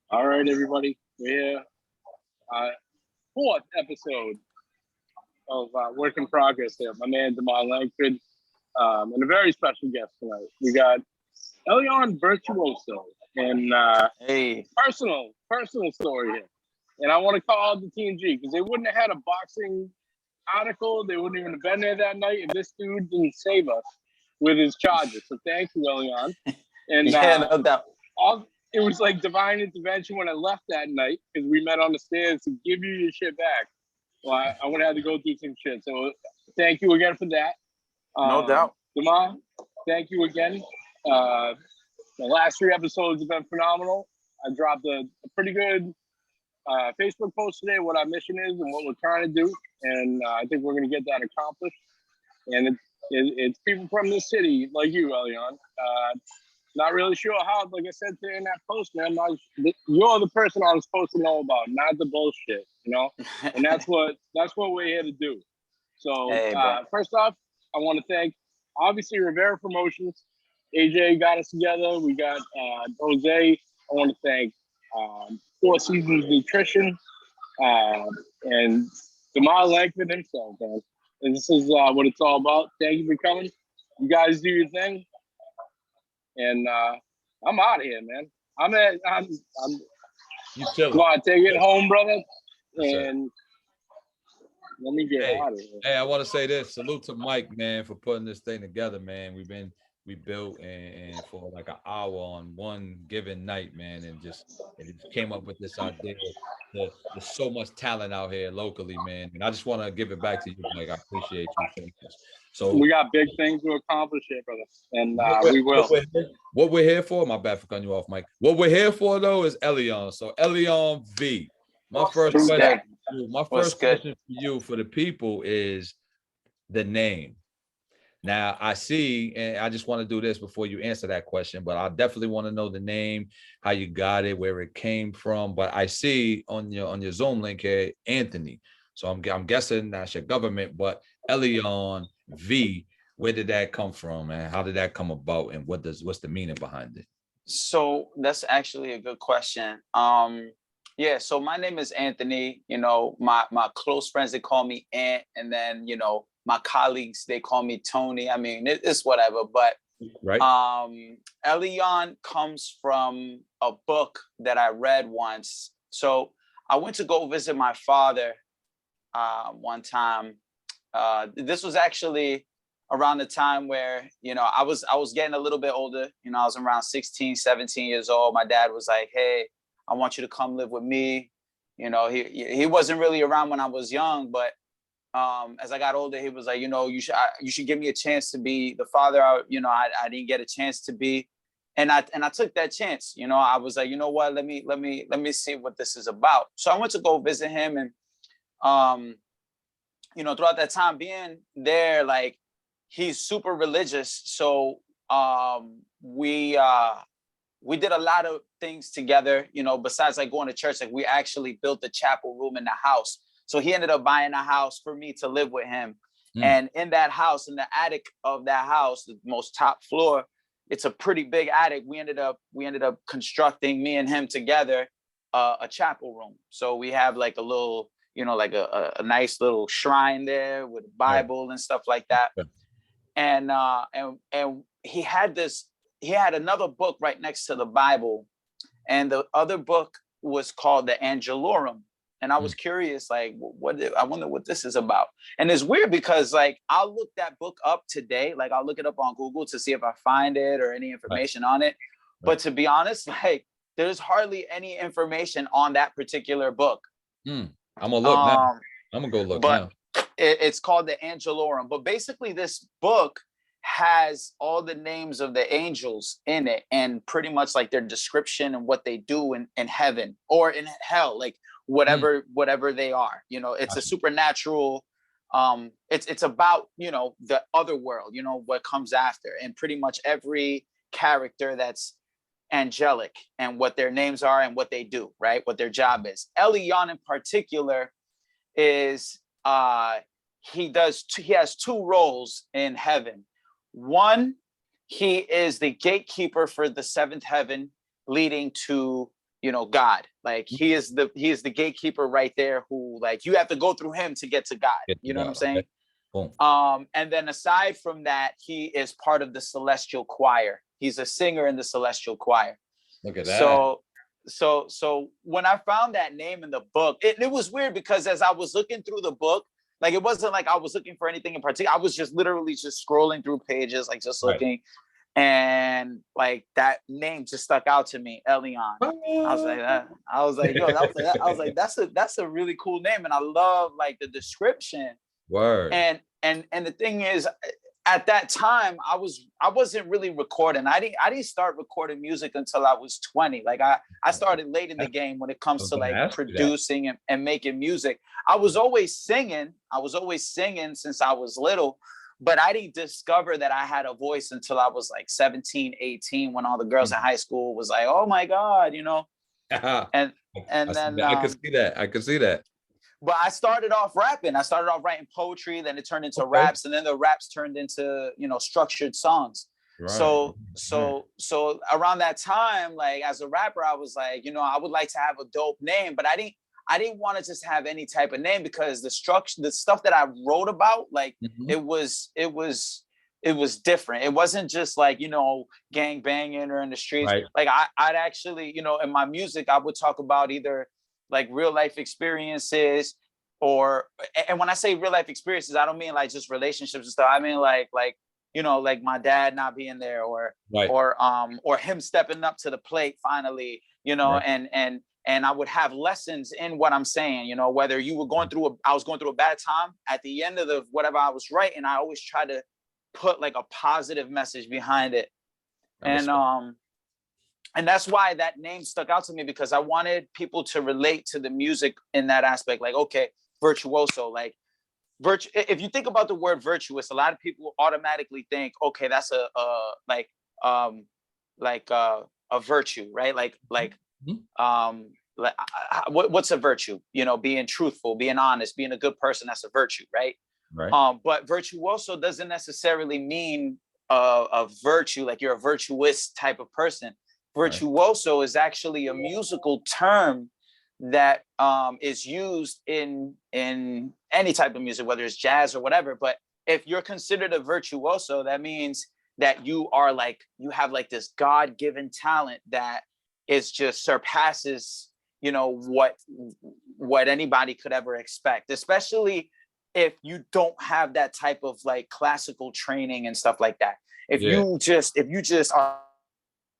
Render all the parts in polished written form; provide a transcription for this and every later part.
All right, everybody. We're here. Uh, Fourth episode of Work in Progress here. My man, Jamal Langford, and a very special guest tonight. We got Elion Virtuoso and Hey, personal story here. And I want to call out the Team G because they wouldn't have had a boxing article. They wouldn't even have been there that night if this dude didn't save us with his charges. So thank you, Elion. And yeah, no doubt. it was like divine intervention when I left that night because we met on the stairs to give you your shit back. Well, I would have to go through some shit. So thank you again for that. No doubt. Jamal, thank you again. The last three episodes have been phenomenal. I dropped a pretty good Facebook post today, what our mission is and what we're trying to do. And I think we're going to get that accomplished. And it's people from this city like you, Elion. Not really sure how, like I said in that post, man, you're the person I was supposed to know about, not the bullshit, And that's what we're here to do. So Hey, first off, I want to thank, obviously, Rivera Promotions. AJ got us together. We got Jose. I want to thank Four Seasons Nutrition and Jamal Langford himself, man. And this is what it's all about. Thank you for coming. You guys do your thing. And I'm out of here, man. I'm You chilling. come on, take it home, brother. Yes, sir. And let me get out of here. Hey, I want to say this. Salute to Mike, man, for putting this thing together, man. We built and for like an hour on one given night, man, and it just came up with this idea. There's so much talent out here locally, man. And I just want to give it back to you, Mike. I appreciate you so much. So We got big things to accomplish here, brother. And we will. What we're here for, my bad for cutting you off, Mike. What we're here for though is Elion. So Elion V. My first question for you, for the people, is the name. Now I see, and I just want to do this before you answer that question, but I definitely want to know the name, how you got it, where it came from. But I see on your Zoom link here, Anthony. So I'm guessing that's your government, but Elion V, where did that come from, man? How did that come about, and what's the meaning behind it? So that's actually a good question. Yeah, so my name is Anthony. My close friends, they call me Ant, and then my colleagues, they call me Tony. I mean, it's whatever. But Right. Elion comes from a book that I read once. So I went to go visit my father one time. This was actually around the time where, I was getting a little bit older. I was around 16, 17 years old. My dad was like, hey, I want you to come live with me. He wasn't really around when I was young, but as I got older, he was like, you should give me a chance to be the father I didn't get a chance to be. And I took that chance. I was like, you know what, let me see what this is about. So I went to go visit him, and throughout that time being there, like, he's super religious. So we did a lot of things together, besides like going to church. Like, we actually built the chapel room in the house. So he ended up buying a house for me to live with him. And in that house, in the attic of that house, the most top floor, it's a pretty big attic. We ended up constructing, me and him together, a chapel room. So we have like a little, like a nice little shrine there with a Bible and stuff like that. And he had another book right next to the Bible, and the other book was called the Angelorum. And I was curious, like, I wonder what this is about. And it's weird because, like, I'll look that book up today. Like, I'll look it up on Google to see if I find it or any information on it. But to be honest, like, there's hardly any information on that particular book. I'm gonna look now. I'm gonna go look now. It's called the Angelorum. But basically, this book has all the names of the angels in it, and pretty much like their description and what they do in heaven or in hell, like whatever they are. It's a supernatural. It's about the other world. What comes after, and pretty much every character that's angelic and what their names are and what they do, right? What their job is. Elion in particular is he has two roles in heaven. One, he is the gatekeeper for the seventh heaven, leading to God. Like he is the gatekeeper right there, who like you have to go through him to get to God. You know what I'm saying? Boom. And then aside from that, he is part of the celestial choir. He's a singer in the celestial choir. Look at that. So when I found that name in the book, it was weird because as I was looking through the book, like it wasn't like I was looking for anything in particular. I was just literally just scrolling through pages, like just looking. And like that name just stuck out to me, Elion. I was like, that's a really cool name. And I love like the description. Word. And the thing is, at that time, I wasn't really recording. I didn't start recording music until I was 20. Like I started late in the game when it comes to like producing and making music. I was always singing since I was little, but I didn't discover that I had a voice until I was like 17, 18, when all the girls in high school was like, oh my God, and then I could see that. But I started off rapping. I started off writing poetry, then it turned into raps, and then the raps turned into, structured songs. Right. So around that time, like as a rapper, I was like, I would like to have a dope name, but I didn't want to just have any type of name, because the stuff that I wrote about, like it was different. It wasn't just like, gang banging or in the streets. Right. Like I'd actually, in my music, I would talk about either like real life experiences, and when I say real life experiences, I don't mean like just relationships and stuff. I mean like my dad not being there, or him stepping up to the plate finally, and I would have lessons in what I'm saying, whether you were I was going through a bad time, at the end of whatever I was writing, I always try to put like a positive message behind it. And that's why that name stuck out to me, because I wanted people to relate to the music in that aspect. Like, okay, virtuoso, like if you think about the word virtuous, a lot of people automatically think, okay, that's a virtue, right? What's a virtue? Being truthful, being honest, being a good person, that's a virtue, right? Right. But virtuoso doesn't necessarily mean a virtue, like you're a virtuous type of person. Virtuoso is actually a musical term that is used in any type of music, whether it's jazz or whatever. But if you're considered a virtuoso, that means that you have like this God-given talent that is just surpasses, what anybody could ever expect, especially if you don't have that type of like classical training and stuff like that. If you just are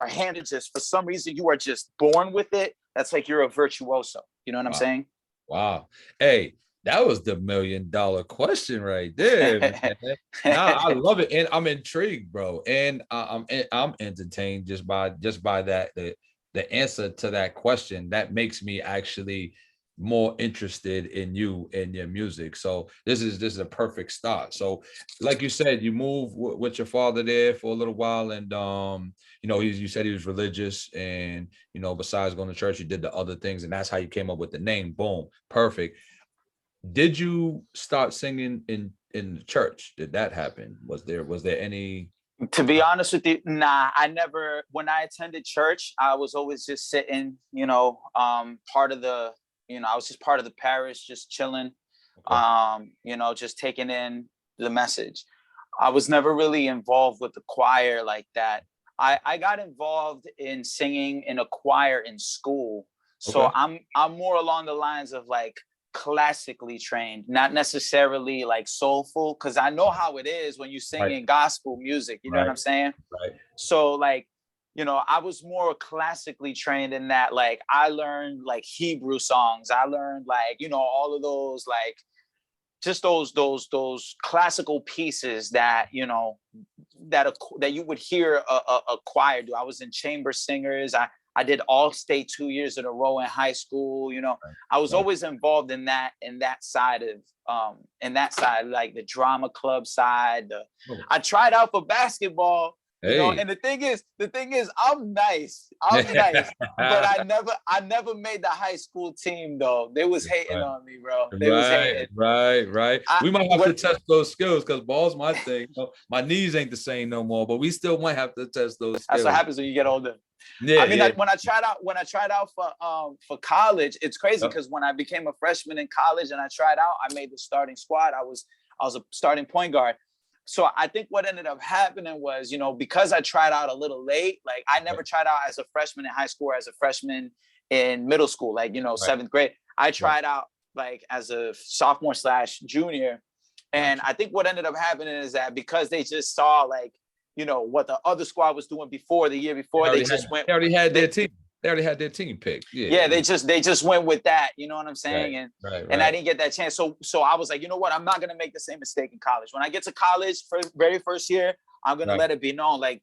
handed, just for some reason you are just born with it, that's like you're a virtuoso. You know what I'm saying? Wow. Hey, that was the $1 million question right there, man. Nah, I love it, and I'm intrigued, bro, and I'm entertained just by that, the answer to that question. That makes me actually more interested in you and your music. So this is a perfect start. So like you said, you moved with your father there for a little while, and you said he was religious, and besides going to church, you did the other things, and that's how you came up with the name. Boom, perfect. Did you start singing in the church? Did that happen? Was there any? To be honest with you, nah, I never. When I attended church, I was always just sitting, part of the, I was just part of the parish, just chilling, just taking in the message. I was never really involved with the choir like that. I got involved in singing in a choir in school. So I'm more along the lines of like classically trained, not necessarily like soulful, because I know how it is when you sing in gospel music, you know what I'm saying? Right. So like, I was more classically trained in that. Like I learned like Hebrew songs. I learned like, all of those, like just those classical pieces that, that you would hear a choir do. I was in chamber singers. I did all state 2 years in a row in high school. I was always involved in that side of, like the drama club side. I tried out for basketball, You know, Hey. and the thing is, I'm nice, but I never made the high school team though. They was hating on me, bro. They was hating. Right. We might have to test those skills because ball's my thing. You know, my knees ain't the same no more, but we still might have to test those skills. That's what happens when you get older. Yeah, I mean, when I tried out for college, it's crazy because when I became a freshman in college and I tried out, I made the starting squad. I was a starting point guard. So I think what ended up happening was, you know, because I tried out a little late, like I never tried out as a freshman in high school or as a freshman in middle school, like, you know, 7th grade. I tried out like as a sophomore/junior. And I think what ended up happening is that because they just saw like, you know, what the other squad was doing before the year before, they already had their team. They already had their team picked. Yeah, they just went with that. You know what I'm saying? And I didn't get that chance. So I was like, you know what? I'm not gonna make the same mistake in college. When I get to college for very first year, I'm gonna let it be known, like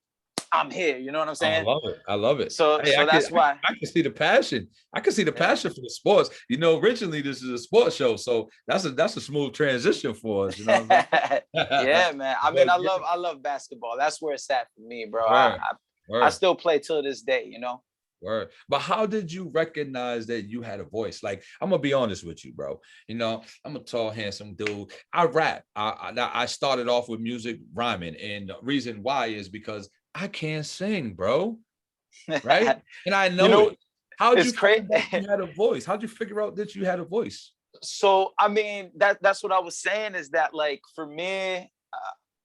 I'm here. You know what I'm saying? I love it. So that's why I can see the passion. I can see the passion for the sports. You know, originally this is a sports show, so that's a smooth transition for us. You know what I'm saying? Yeah, man. I mean, I love basketball. That's where it's at for me, bro. I still play till this day. You know. Word. But how did you recognize that you had a voice? Like, I'm gonna be honest with you, bro. You know, I'm a tall, handsome dude. I rap. I started off with music rhyming, and the reason why is because I can't sing, bro. Right? And I know it. How'd you find out you had a voice? How'd you figure out that you had a voice? So I mean, that's what I was saying is that, like, for me,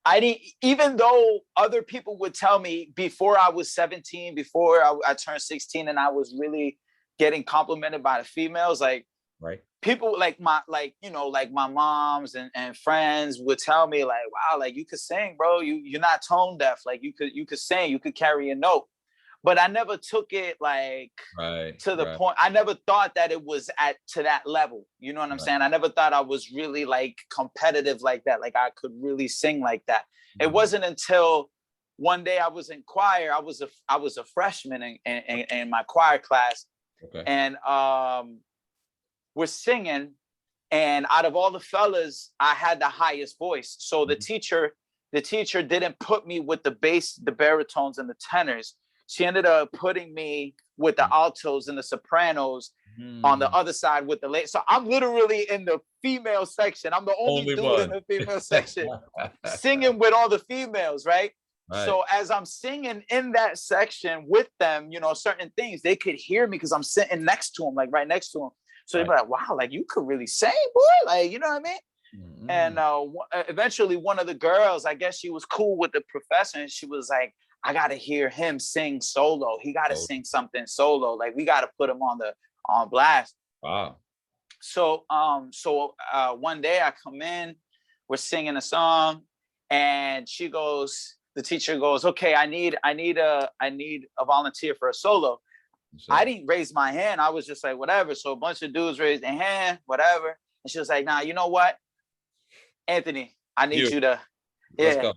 I didn't, even though other people would tell me before I was 17, before I turned 16, and I was really getting complimented by the females, like people like my moms and friends would tell me like, wow, like you could sing, bro. You're not tone deaf. Like you could sing, you could carry a note. But I never took it like to the point. I never thought that it was to that level. You know what I'm saying? I never thought I was really like competitive like that. Like I could really sing like that. It wasn't until one day I was in choir. I was a freshman in my choir class, and we're singing. And out of all the fellas, I had the highest voice. So the teacher didn't put me with the bass, the baritones, and the tenors. She ended up putting me with the altos and the sopranos on the other side with the late. So I'm literally in the female section. I'm the only dude in the female section singing with all the females, right? So as I'm singing in that section with them, you know, certain things, they could hear me because I'm sitting next to them, like right next to them. So they'd be like, wow, like you could really sing, boy. Like, you know what I mean? And eventually one of the girls, I guess she was cool with the professor, and she was like, I got to hear him sing solo. He got to sing something solo. Like we got to put him on blast. Wow. So one day I come in, we're singing a song, and the teacher goes, okay, I need a volunteer for a solo. I didn't raise my hand. I was just like, whatever. So a bunch of dudes raised their hand, whatever. And she was like, nah, you know what? Anthony, I need you to,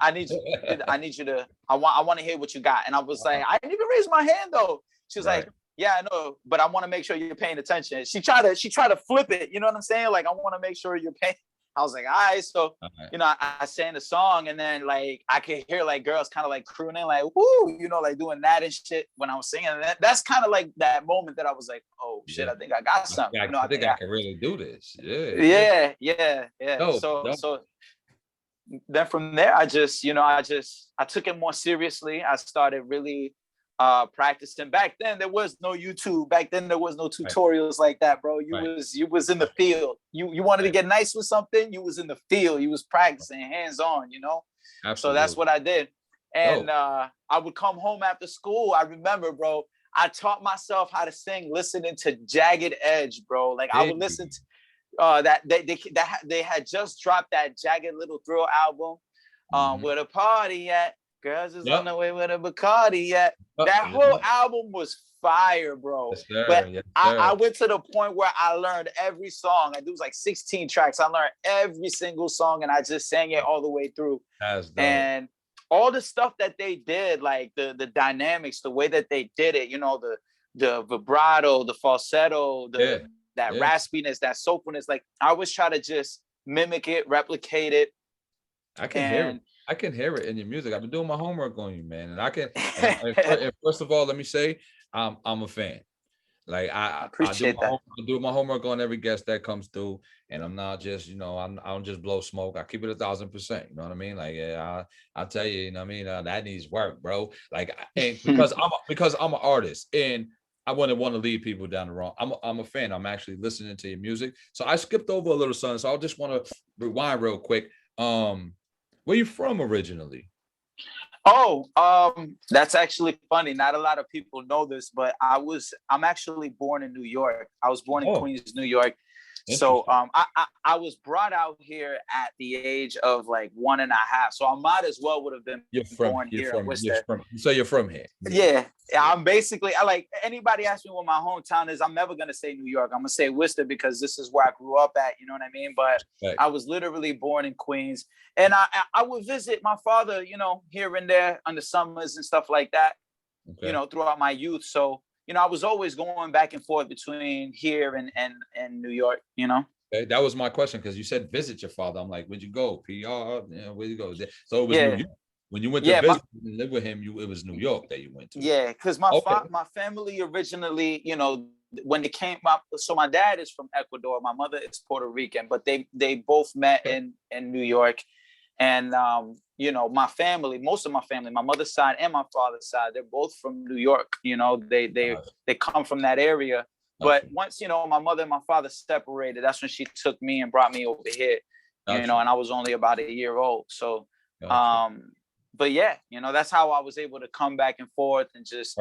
I need you to, I want to hear what you got. And I was like, I didn't even raise my hand though. She was like, yeah, I know, but I want to make sure you're paying attention. She tried to flip it. You know what I'm saying? Like, I want to make sure you're paying. I was like, all right. So, you know, I sang the song, and then like, I could hear like girls kind of like crooning, like, woo, you know, like doing that and shit when I was singing. And that's kind of like that moment that I was like, oh shit, I think I got something. I think I can really do this. Yeah. So then from there, I took it more seriously. I started really practicing. Back then there was no YouTube. Back then there was no tutorials like that, bro. You was in the field. You wanted to get nice with something, you was in the field. You was practicing hands-on, you know. Absolutely. So that's what I did. And I would come home after school. I remember, bro, I taught myself how to sing listening to Jagged Edge, bro. Like I would listen to that they had just dropped that Jagged Little Thrill album, with a party at. Girls is on the way with a Bacardi yet. That whole album was fire, bro. Yes, but I went to the point where I learned every song. It was like 16 tracks. I learned every single song, and I just sang it all the way through. And all the stuff that they did, like the dynamics, the way that they did it, you know, the vibrato, the falsetto, that raspiness, that soulfulness. Like I always try to just mimic it, replicate it. I can hear it. I can hear it in your music. I've been doing my homework on you, man. And I can. And first of all, let me say, I'm a fan. Like I I do appreciate that. I do my homework on every guest that comes through, and I'm not just I don't just blow smoke. I keep it 1,000%. You know what I mean? Like I'll tell you, you know what I mean. That needs work, bro. Like and because I'm an artist, and I wouldn't want to lead people down the wrong. I'm a fan. I'm actually listening to your music, so I skipped over a little something. So I just want to rewind real quick. Where you from originally? Oh, that's actually funny. Not a lot of people know this, but I'm actually born in New York. I was born in Queens, New York. So I was brought out here at the age of like 1.5. So I might as well would have been born here in Worcester. So you're from here. Yeah. I'm basically, I like anybody ask me what my hometown is, I'm never gonna say New York. I'm gonna say Worcester because this is where I grew up at, you know what I mean? But I was literally born in Queens. And I would visit my father, here and there on the summers and stuff like that, throughout my youth. So I was always going back and forth between here and New York, Okay, that was my question because you said visit your father. I'm like, where'd you go? PR, where'd you go? So it was New York. When you went to visit and live with him, it was New York that you went to. Yeah, because my family originally, when it came up, so my dad is from Ecuador, my mother is Puerto Rican, but they both met in New York. And my family, most of my family, my mother's side and my father's side, they're both from New York. They come from that area. But once my mother and my father separated, that's when she took me and brought me over here. And I was only about a year old. So, but yeah, that's how I was able to come back and forth and just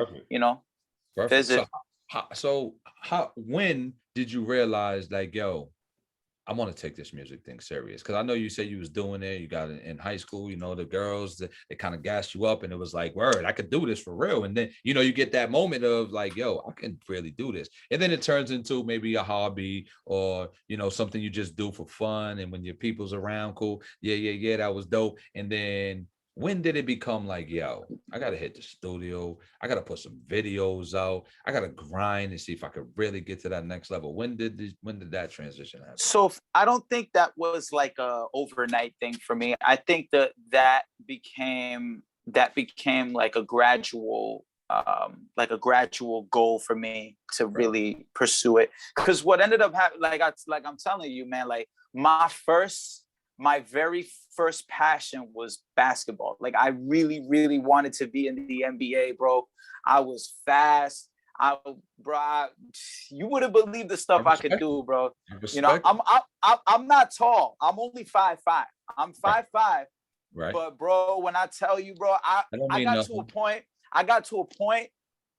visit. So when did you realize like, yo, I want to take this music thing serious? Because I know you said you was doing it. You got it in high school. The girls they kind of gassed you up, and it was like, word, I could do this for real. And then you get that moment of like, yo, I can really do this. And then it turns into maybe a hobby or something you just do for fun. And when your people's around, cool, yeah, that was dope. And then when did it become like, yo, I gotta hit the studio, I gotta put some videos out, I gotta grind and see if I could really get to that next level? When did that transition happen? So I don't think that was like a overnight thing for me. I think that became like a gradual goal for me to really pursue it. Because what ended up happening, like I'm telling you, man, like my very first passion was basketball. Like I really, really wanted to be in the NBA, bro. I was fast. You wouldn't believe the stuff I could do, bro. I'm not tall. I'm only 5'5". I'm 5'5". Right. But bro, when I tell you, bro, I got to a point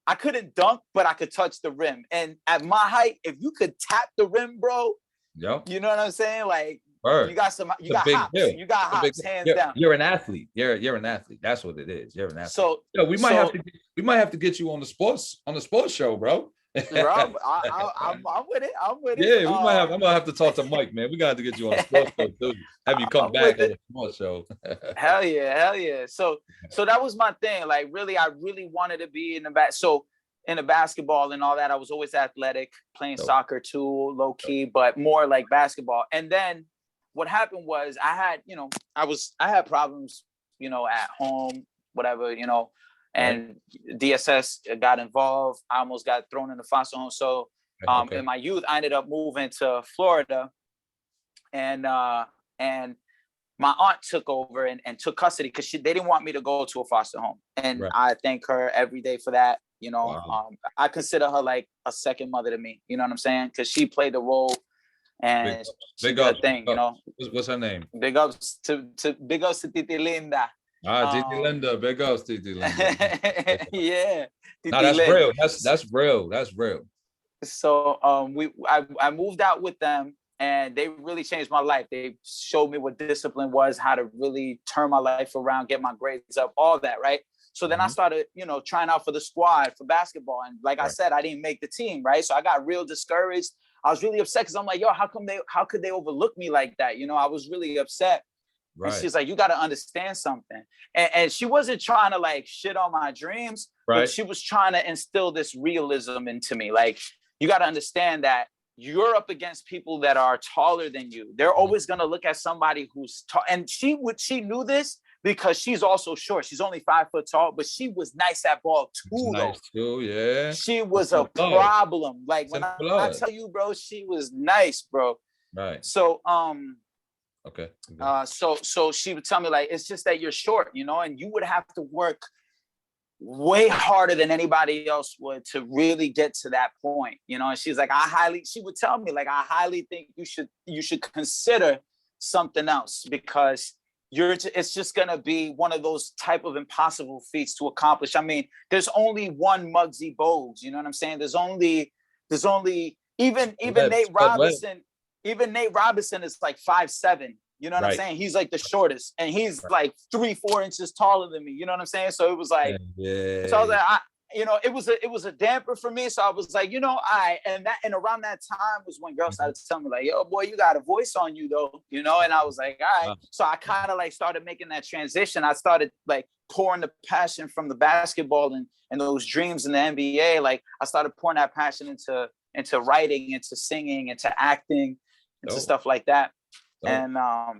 I couldn't dunk, but I could touch the rim. And at my height, if you could tap the rim, bro, you know what I'm saying? Like, you got hops. You got hops, hands down. You're an athlete. You're an athlete. That's what it is. You're an athlete. So we might have to get you on the sports show, bro. Bro, I'm with it. I'm with it. Yeah, I'm gonna have to talk to Mike, man. We got to get you on the sports show too. Have you come back on the sports show? Hell yeah. So that was my thing. Like, really, I really wanted to be in the back. So in the basketball and all that, I was always athletic, playing soccer too, low key, but more like basketball. And then what happened was I had problems, at home, whatever, and DSS got involved. I almost got thrown in the foster home. So in my youth, I ended up moving to Florida, and my aunt took over and took custody because they didn't want me to go to a foster home. And I thank her every day for that. I consider her like a second mother to me. You know what I'm saying? Because she played the role. And big ups, thing, What's her name? Big ups to Titi Linda. Titi Linda, big ups, Titi Linda. Yeah. No, that's real. That's real. That's real. So I moved out with them, and they really changed my life. They showed me what discipline was, how to really turn my life around, get my grades up, all that, right? So then I started, trying out for the squad for basketball. And like I said, I didn't make the team, right? So I got real discouraged. I was really upset because I'm like, yo, how could they overlook me like that? I was really upset. Right. And she's like, you got to understand something. And she wasn't trying to like shit on my dreams, but she was trying to instill this realism into me. Like, you got to understand that you're up against people that are taller than you. They're always going to look at somebody who's tall. And she knew this, because she's also short. She's only 5 foot tall, but she was nice at ball too, nice too, yeah. She was a problem. Like when I tell you, bro, she was nice, bro. Right. So okay. So she would tell me, like, it's just that you're short, you know, and you would have to work way harder than anybody else would to really get to that point, you know. And she's like, she would tell me, like, I highly think you should consider something else, because it's just gonna be one of those type of impossible feats to accomplish. I mean, there's only one Muggsy Bogues, you know what I'm saying? There's only even Nate Robinson, Nate Robinson is like 5'7". You know what I'm saying? He's like the shortest, and he's like 3-4 inches taller than me. You know what I'm saying? So it was like, so I was like, it was a damper for me. So I was like, and around that time was when girls started telling me, like, yo, boy, you got a voice on you though, you know? And I was like, all right. So I kind of like started making that transition. I started like pouring the passion from the basketball and those dreams in the NBA. Like I started pouring that passion into writing, into singing, into acting, into stuff like that. And I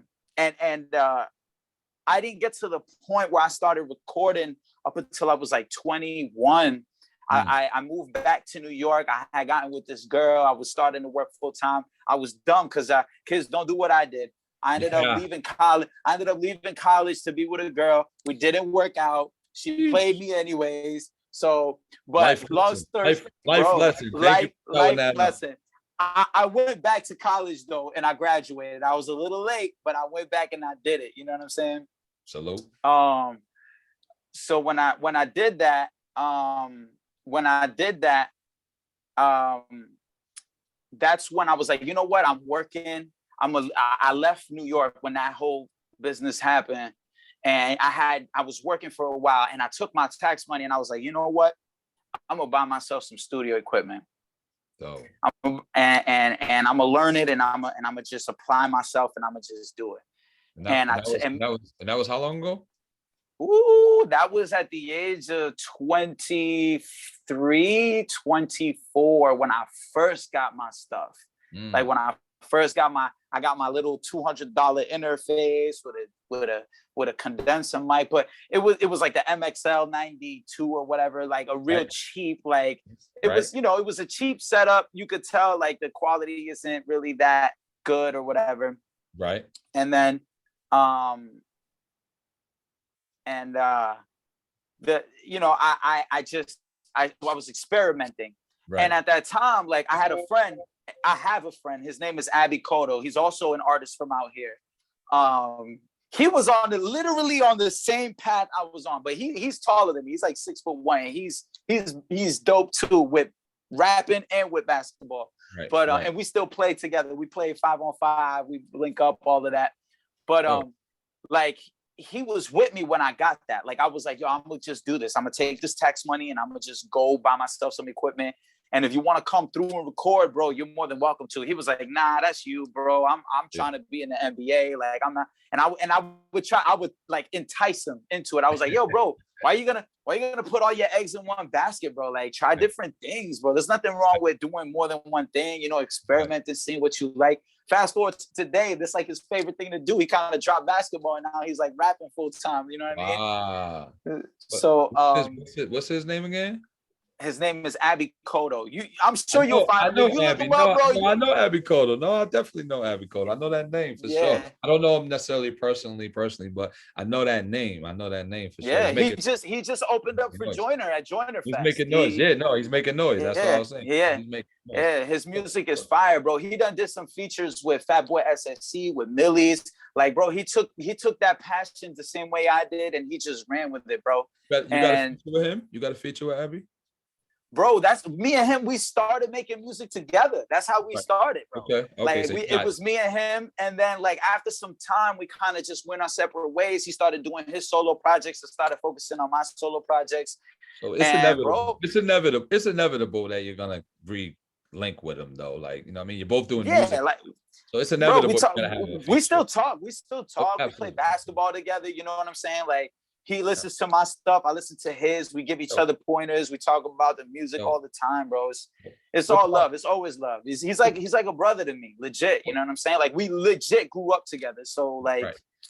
didn't get to the point where I started recording up until I was like 21. I moved back to New York. I had gotten with this girl. I was starting to work full time. I was dumb because kids don't do what I did. I ended up leaving college. To be with a girl. We didn't work out. She played me anyways. So, but long story, life lesson. I went back to college though, and I graduated. I was a little late, but I went back and I did it. You know what I'm saying? Salute. So when I did that, that's when I was like, you know what? I'm working. I left New York when that whole business happened, and I was working for a while, and I took my tax money, and I was like, you know what? I'm gonna buy myself some studio equipment. So and I'm gonna learn it, and I'm gonna just apply myself, and I'm gonna just do it. And that was how long ago? Ooh, that was at the age of 23, 24 when I first got my stuff. Like when I first got I got my little $200 interface with a condenser mic, but it was like the MXL 92 or whatever, like a real cheap, like it was, it was a cheap setup. You could tell like the quality isn't really that good or whatever. Right. And then I was experimenting. Right. And at that time, like I have a friend, his name is Abby Cotto. He's also an artist from out here. He was literally on the same path I was on, but he's taller than me. He's like 6'1". He's dope too with rapping and with basketball. Right. But and we still play together. We play 5-on-5. We link up, all of that. But like he was with me when I got that. Like I was like, yo, I'm gonna just do this. I'm gonna take this tax money and I'm gonna just go buy myself some equipment. And if you want to come through and record, bro, you're more than welcome to. He was like, nah, that's you, bro. I'm trying to be in the NBA. Like I'm not. And I would like entice him into it. I was like, yo, bro, why are you gonna put all your eggs in one basket, bro? Like try different things, bro. There's nothing wrong with doing more than one thing, experimenting, seeing what you like. Fast forward to today, that's like his favorite thing to do. He kind of dropped basketball and now he's like rapping full time. You know what I mean? So what's his name again? His name is Abby Cotto. I'm sure you'll find him. Abby. Bro. I know Abby Cotto. No, I definitely know Abby Cotto. I know that name for sure. I don't know him necessarily personally, but I know that name. I know that name for sure. Yeah, he just opened up for Joyner at Joyner Fest. He's making noise. He's making noise. That's what I was saying. Yeah, his music is fire, bro. He did some features with Fatboy SSC, with Millie's. Like, bro, he took that passion the same way I did, and he just ran with it, bro. You got a feature with him? You got a feature with Abby? Bro, that's me and him. We started making music together. That's how we started, bro. Okay. Like it was me and him, and then like after some time, we kind of just went our separate ways. He started doing his solo projects. I started focusing on my solo projects. So it's inevitable. Bro, it's inevitable. It's inevitable that you're gonna re-link with him, though. Like you're both doing music. So it's inevitable. Bro, we still talk. We play basketball together. You know what I'm saying? Like He listens to my stuff. I listen to his. We give each other pointers. We talk about the music all the time, bro. It's all love. It's always love. He's like a brother to me, legit. You know what I'm saying? Like we legit grew up together. So like,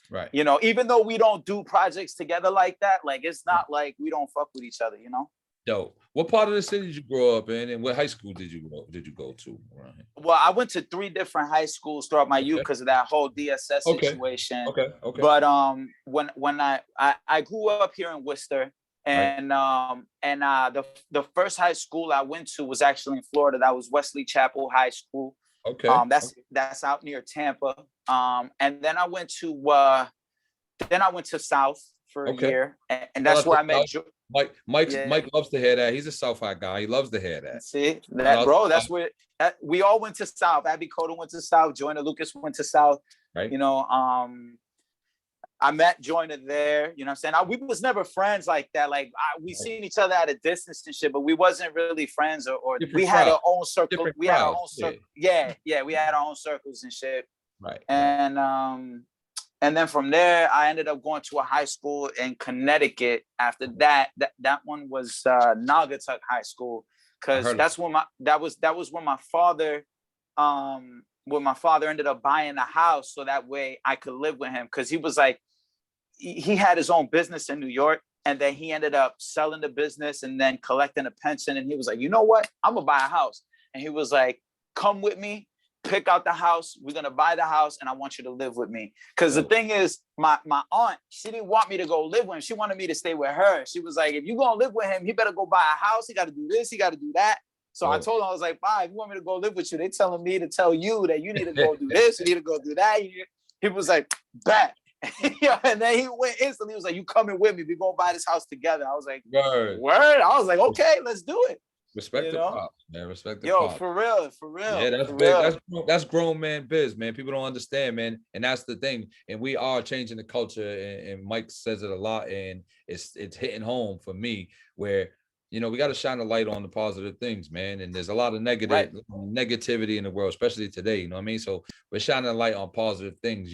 right. You know, even though we don't do projects together like that, like it's not like we don't fuck with each other. You know. Yo, what part of the city did you grow up in, and what high school did you go to around here? Well, I went to 3 different high schools throughout my youth because of that whole DSS situation. Okay. But when I grew up here in Worcester, and the first high school I went to was actually in Florida. That was Wesley Chapel High School. Okay. That's out near Tampa. And then I went to South for a year, and that's where I met Mike loves to hear that. He's a Southside guy. He loves to hear that. See that, bro? That's where we all went to South. Abby Coda went to South. Joyner Lucas went to South. Right. You know, I met Joyner there. You know what I'm saying? We was never friends like that. Like we seen each other at a distance and shit, but we wasn't really friends or we had our own circle. We had our own circle. Yeah, we had our own circles and shit. Right. And then from there, I ended up going to a high school in Connecticut. After that one was Naugatuck High School, because that's when that was when my father ended up buying a house, so that way I could live with him, because he was like, he had his own business in New York, and then he ended up selling the business and then collecting a pension, and he was like, you know what, I'm gonna buy a house. And he was like, come with me, pick out the house, we're gonna buy the house, and I want you to live with me. Because the thing is, my aunt, she didn't want me to go live with him. She wanted me to stay with her. She was like, if you're gonna live with him, he better go buy a house. He got to do this, he got to do that. So I told him, I was like, "Bye, if you want me to go live with you, they telling me to tell you that you need to go do this, you need to go do that." He was like, bet. And then he went instantly. He was like, you coming with me, we gonna buy this house together. I was like, word. I was like, okay, let's do it. Respect the pops, man. Respect the pops. For real. Yeah, that's big. That's grown man biz, man. People don't understand, man. And that's the thing. And we are changing the culture. And Mike says it a lot. And it's hitting home for me, where, you know, we got to shine a light on the positive things, man. And there's a lot of negativity in the world, especially today. You know what I mean? So we're shining a light on positive things.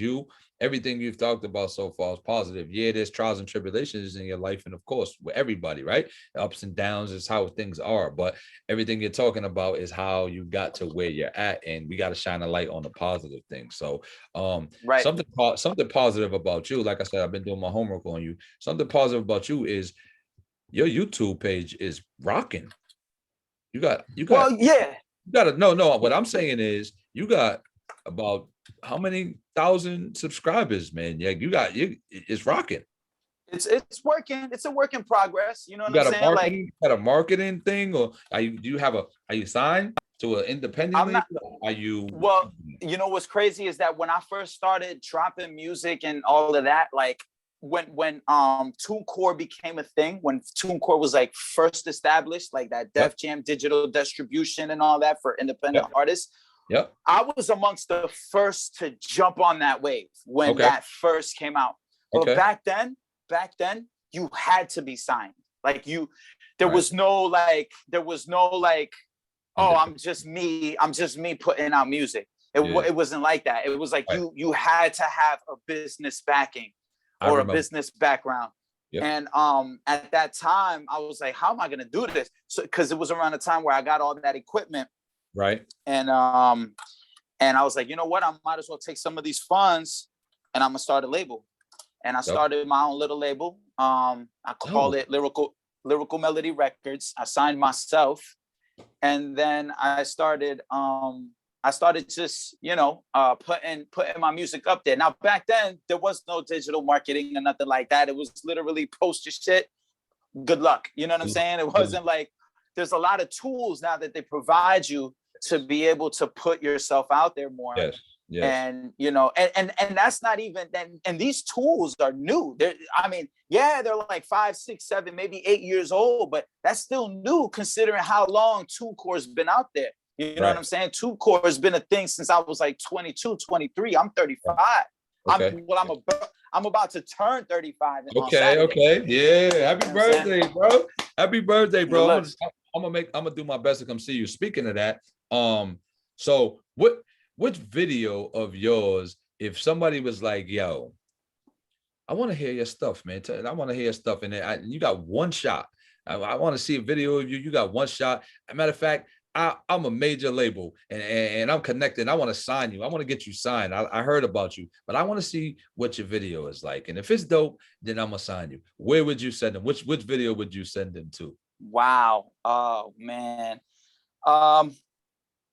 Everything you've talked about so far is positive. Yeah, there's trials and tribulations in your life. And of course, with everybody, right? Ups and downs is how things are. But everything you're talking about is how you got to where you're at. And we got to shine a light on the positive things. So something positive about you. Like I said, I've been doing my homework on you. Something positive about you is your YouTube page is rocking. You got what I'm saying is you got about how many thousand subscribers, man? Yeah, it's rocking. It's working. It's a work in progress. You know what I'm saying? You got a marketing thing, or are you signed to an independent label? Are you? Well, you know what's crazy is that when I first started dropping music and all of that, like when TuneCore became a thing, when TuneCore was like first established, like that Def Jam digital distribution and all that for independent artists. Yep. I was amongst the first to jump on that wave when that first came out. But back then, you had to be signed. Like there was no like, oh, I'm just me putting out music. It wasn't like that. It was like you had to have a business backing or a business background. Yep. And at that time, I was like, how am I gonna do this? So because it was around the time where I got all that equipment. Right. And I was like, you know what? I might as well take some of these funds and I'm gonna start a label. And I started my own little label. I called it Lyrical Melody Records. I signed myself, and then I started just, you know, putting my music up there. Now back then there was no digital marketing or nothing like that. It was literally post your shit, good luck. You know what I'm saying? It wasn't like, there's a lot of tools now that they provide you to be able to put yourself out there more. Yes. And you know, and that's not even then. And these tools are new. They're like 5, 6, 7, maybe 8 years old, but that's still new considering how long TuneCore's been out there. You know what I'm saying? TuneCore has been a thing since I was like 22, 23. I'm 35. I'm about to turn 35. Okay. Yeah. Happy birthday, bro. Happy birthday, bro. I'm gonna do my best to come see you. Speaking of that, so which video of yours, if somebody was like, yo, I want to hear your stuff, man. I want to hear your stuff. And you got one shot. I want to see a video of you. You got one shot. As a matter of fact, I'm a major label and I'm connected. I want to sign you. I want to get you signed. I heard about you, but I want to see what your video is like. And if it's dope, then I'm gonna sign you. Where would you send them? Which video would you send them to? Wow. Oh man.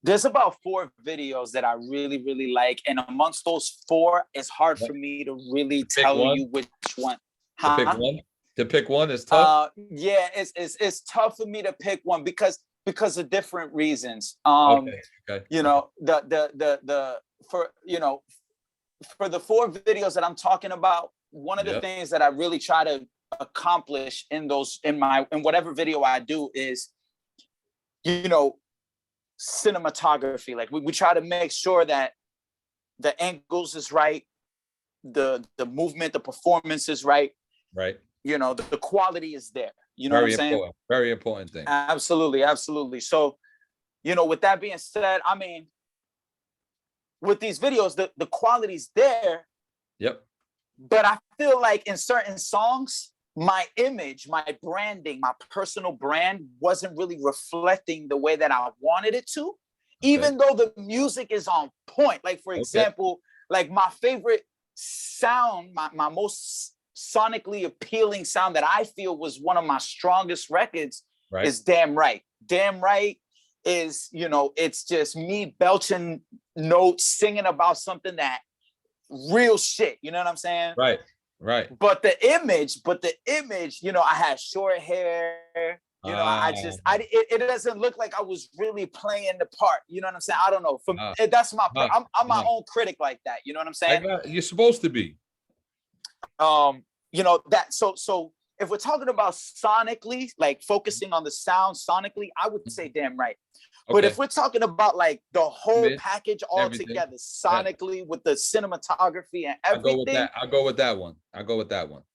There's about 4 videos that I really, really like. And amongst those 4, it's hard for me to really tell you which one. Huh? To pick one is tough. Yeah, it's tough for me to pick one because of different reasons. Okay. You know, for the 4 videos that I'm talking about, one of the things that I really try to accomplish in whatever video I do is, cinematography. Like we try to make sure that the angles is right, the movement, the performance is right. Right. The quality is there. You know what I'm saying? Very important thing. Absolutely. So, with that being said, I mean, with these videos, the quality's there. Yep. But I feel like in certain songs, my image, my branding, my personal brand wasn't really reflecting the way that I wanted it to, even though the music is on point. Like, for example, like my favorite sound, my most sonically appealing sound that I feel was one of my strongest records is Damn Right. Damn Right is, it's just me belching notes, singing about something that real shit. You know what I'm saying? Right. But the image, I had short hair. It doesn't look like I was really playing the part. You know what I'm saying? I don't know. That's my. I'm my own critic like that. You know what I'm saying? You're supposed to be. That. So if we're talking about sonically, like focusing on the sound sonically, I would say Damn Right. But if we're talking about like the whole package all together, sonically with the cinematography and everything, I'll go with that one.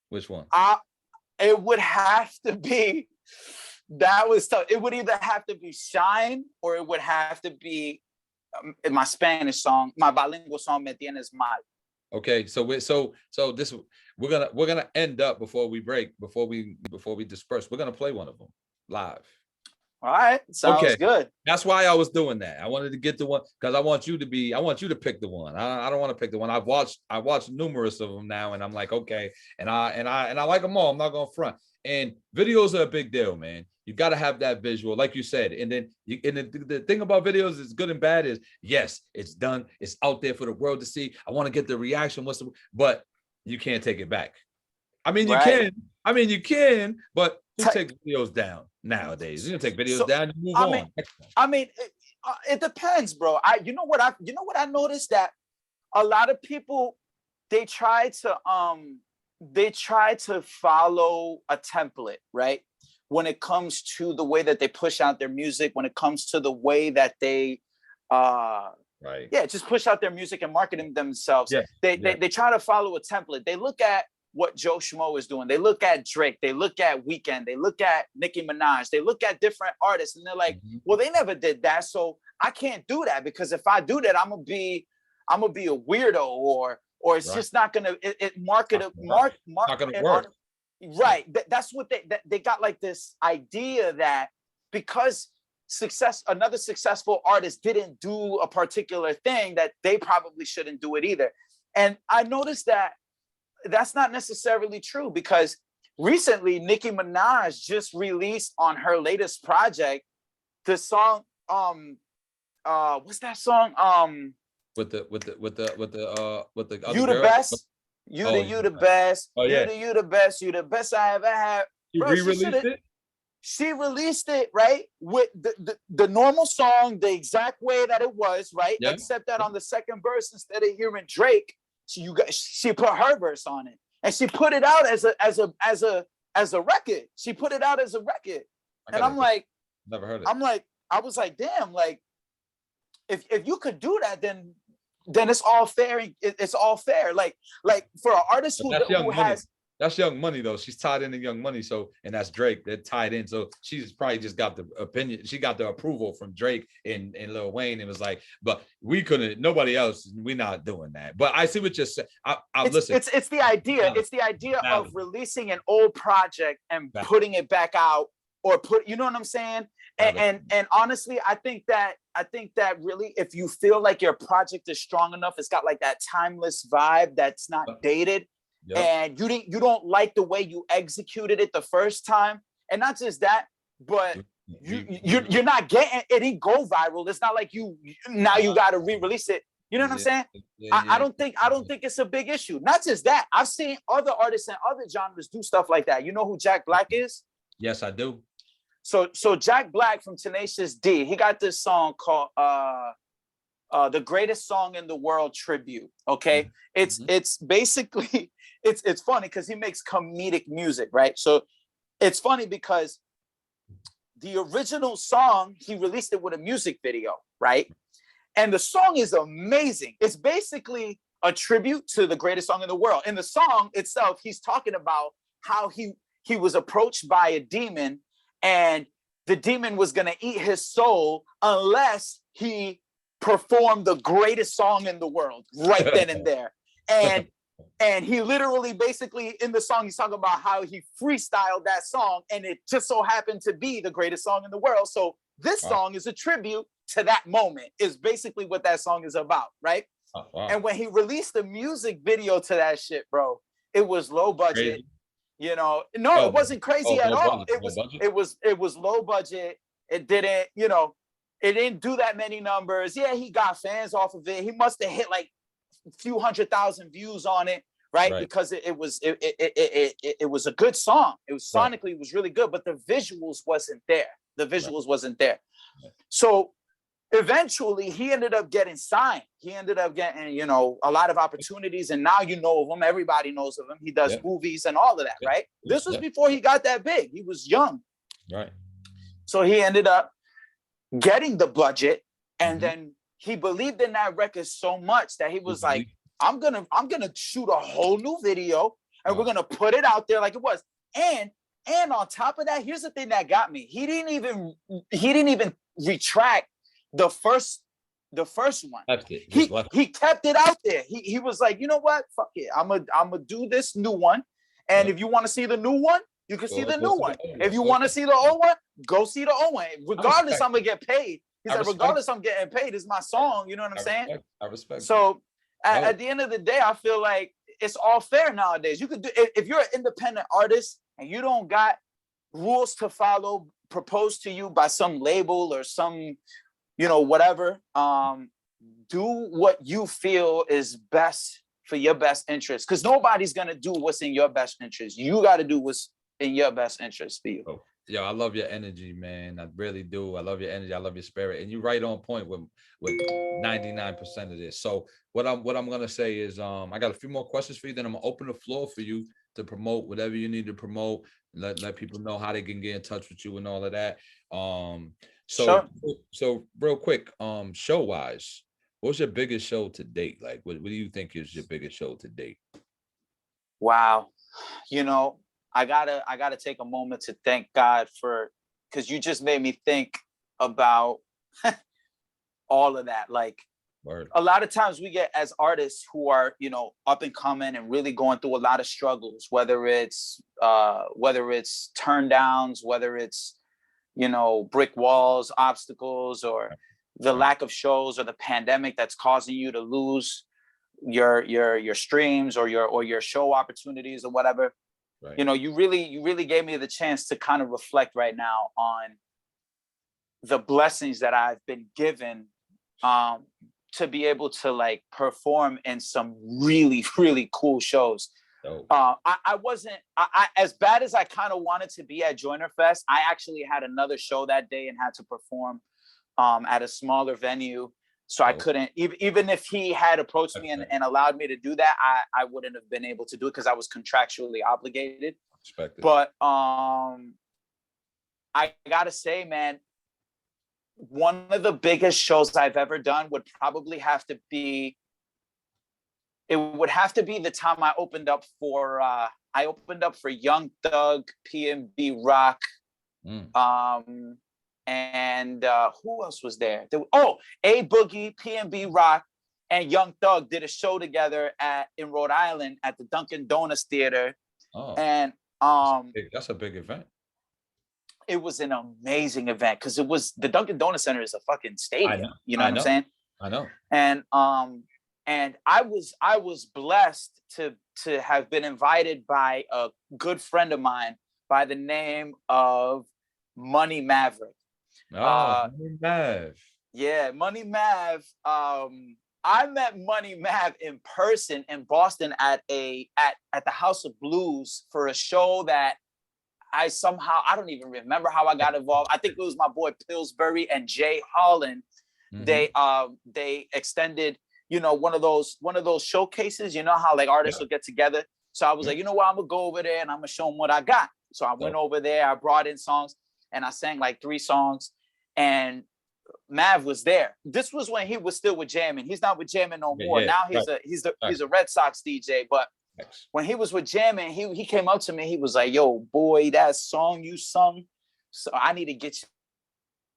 Which one? It would have to be. That was tough. It would either have to be Shine or it would have to be my Spanish song, my bilingual song, Me Tienes Mal. Okay, so we're gonna end up before we disperse. We're gonna play one of them live. All right, sounds good. That's why I was doing that. I wanted to get the one because I want you to pick the one. I don't want to pick the one. I watched numerous of them now, and I'm like, okay, and I like them all. I'm not gonna front. And videos are a big deal, man. You got to have that visual, like you said. And then the thing about videos is good and bad is, yes, it's done. It's out there for the world to see. I want to get the reaction. But you can't take it back. I mean, you can, but who takes videos down nowadays? You can take videos down and move on. It depends, bro. You know what I noticed, that a lot of people, they try to follow a template, right? When it comes to the way that they push out their music, when it comes to the way that they just push out their music and market themselves. They try to follow a template. They look at what Joe Schmo is doing. They look at Drake. They look at Weeknd. They look at Nicki Minaj. They look at different artists, and they're like, well, they never did that, so I can't do that, because if I do that, I'm gonna be a weirdo, or it's just not gonna not gonna work. Right. That's what they got, like this idea that because another successful artist didn't do a particular thing, that they probably shouldn't do it either. And I noticed that that's not necessarily true, because recently Nicki Minaj just released on her latest project the song what's that song with the You the Best. You the best. Oh, yeah. You the best. You the best I ever had. You re-released it? She released it, right, with the normal song, the exact way that it was, right? Yeah. Except that on the second verse, instead of hearing Drake, she put her verse on it, and she put it out as a record. She put it out as a record, and I'm like, never heard it. I was like, damn, like if you could do that, then it's all fair. It's all fair. Like for an artist who has That's Young Money though. She's tied into Young Money, so and that's Drake. They're tied in, so she's probably just got the opinion. She got the approval from Drake and Lil Wayne, and was like, but we couldn't. Nobody else. We're not doing that. But I see what you're saying. Listen. It's the idea. It's the idea of releasing an old project and putting it back out, or you know what I'm saying? And honestly, I think that really, if you feel like your project is strong enough, it's got like that timeless vibe that's not dated. Yep. And you don't like the way you executed it the first time, and not just that, but you're not getting it. Didn't go viral. It's not like you got to re-release it. You know what I'm saying? I don't think it's a big issue. Not just that, I've seen other artists and other genres do stuff like that. You know who Jack Black is? Yes, I do. So Jack Black from Tenacious D, he got this song called The Greatest Song in the World Tribute. Okay. It's basically it's funny because he makes comedic music, right? So it's funny because the original song, he released it with a music video, right? And the song is amazing. It's basically a tribute to the greatest song in the world. In the song itself, he's talking about how he was approached by a demon, and the demon was going to eat his soul unless he performed the greatest song in the world right then and there. And he literally, basically, in the song, he's talking about how he freestyled that song, and it just so happened to be the greatest song in the world. So this song is a tribute to that moment, is basically what that song is about, right? And when he released the music video to that shit, bro, it was low budget. Crazy. You know, no, it wasn't crazy at all. It was low budget. It didn't, it didn't do that many numbers. Yeah, he got fans off of it. He must have hit like a few 100,000 views on it, right? Because it was a good song. It was sonically, it was really good, but the visuals wasn't there. Wasn't there. So eventually he ended up getting signed. He ended up getting, a lot of opportunities, and now you know of him. Everybody knows of him. He does movies and all of that, right? This was before he got that big. He was young. Right. So he ended up getting the budget, and then he believed in that record so much that he was like, I'm gonna shoot a whole new video, and we're gonna put it out there like it was. And on top of that, here's the thing that got me. He didn't even retract the first one. He kept it out there. He was like, you know what? Fuck it. I'm gonna do this new one. And if you want to see the new one, you can see the new one. If you want to see the old one, go see the old one. Regardless, I'm gonna get paid. He said, regardless, I'm getting paid. It's my song. You know what I'm saying? I respect. So at the end of the day, I feel like it's all fair nowadays. You could do, if you're an independent artist and you don't got rules to follow proposed to you by some label or some, whatever, do what you feel is best for your best interest, because nobody's gonna do what's in your best interest. You got to do what's in your best interest for you. Yo, I love your energy, man. I really do. I love your energy. I love your spirit, and you're right on point with 99% of this. So what I'm gonna say is, I got a few more questions for you. Then I'm gonna open the floor for you to promote whatever you need to promote. Let people know how they can get in touch with you and all of that. So real quick, show wise, what's your biggest show to date? Like, what do you think is your biggest show to date? Wow, I gotta take a moment to thank God because you just made me think about all of that. Like, a lot of times we get, as artists who are, up and coming and really going through a lot of struggles, whether it's turn downs, whether it's, brick walls, obstacles, or the lack of shows, or the pandemic that's causing you to lose your streams or your show opportunities or whatever. Right. You really gave me the chance to kind of reflect right now on the blessings that I've been given, to be able to like perform in some really, really cool shows. I wasn't as bad as I kind of wanted to be at Joiner Fest. I actually had another show that day and had to perform at a smaller venue. So I couldn't, even if he had approached me and allowed me to do that, I wouldn't have been able to do it because I was contractually obligated. But I gotta say, man, one of the biggest shows I've ever done would probably have to be the time I opened up for I opened up for Young Thug, PNB Rock, and who else was there? A Boogie, PNB Rock, and Young Thug did a show together in Rhode Island at the Dunkin' Donuts Theater. Oh, and that's a big event. It was an amazing event because it was the Dunkin' Donuts Center is a fucking stadium. You know what I'm saying? I know. And I was blessed to have been invited by a good friend of mine by the name of Money Maverick. Money Mav. Yeah, Money Mav. I met Money Mav in person in Boston at the House of Blues for a show that I don't even remember how I got involved. I think it was my boy Pillsbury and Jay Holland. They extended, one of those showcases. You know how like artists will get together. So I was like, you know what, I'm gonna go over there and I'm gonna show them what I got. So I went over there. I brought in songs and I sang like 3 songs, and Mav was there. This was when he was still with Jammin'. He's not with Jammin' no more. Now he's a Red Sox DJ, but. When he was with Jammin', he came up to me. He was like, "Yo, boy, that song you sung, so I need to get you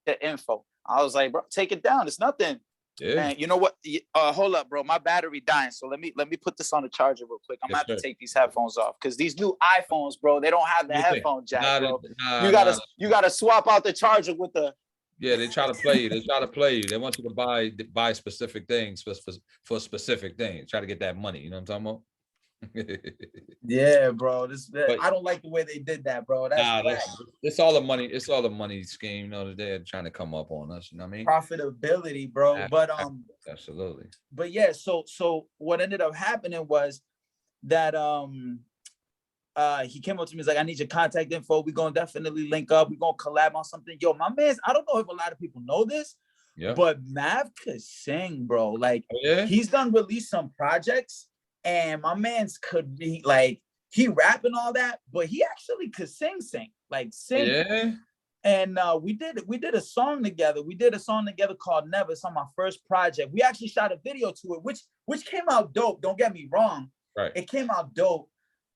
the info." I was like, "Bro, take it down. It's nothing." Yeah. Man, you know what? Hold up, bro. My battery dying. So let me put this on the charger real quick. I'm gonna have to take these headphones off because these new iPhones, bro, they don't have the headphone jack, bro. You gotta swap out the charger with the. Yeah, they try to play you. They want you to buy specific things for specific things. Try to get that money. You know what I'm talking about? Yeah, bro. I don't like the way they did that, bro. It's all the money. It's all the money scheme. They're trying to come up on us. You know what I mean? Profitability, bro. But absolutely. But yeah, so what ended up happening was that he came up to me. He's like, "I need your contact info. We're gonna definitely link up. We're gonna collab on something." Yo, my man. I don't know if a lot of people know this, but Mav could sing, bro. Like, he's done release some projects. And my man's could be like, he rap and all that, but he actually could sing. Yeah. And we did a song together. We did a song together called Never. It's on my first project. We actually shot a video to it, which came out dope. Don't get me wrong. Right. It came out dope.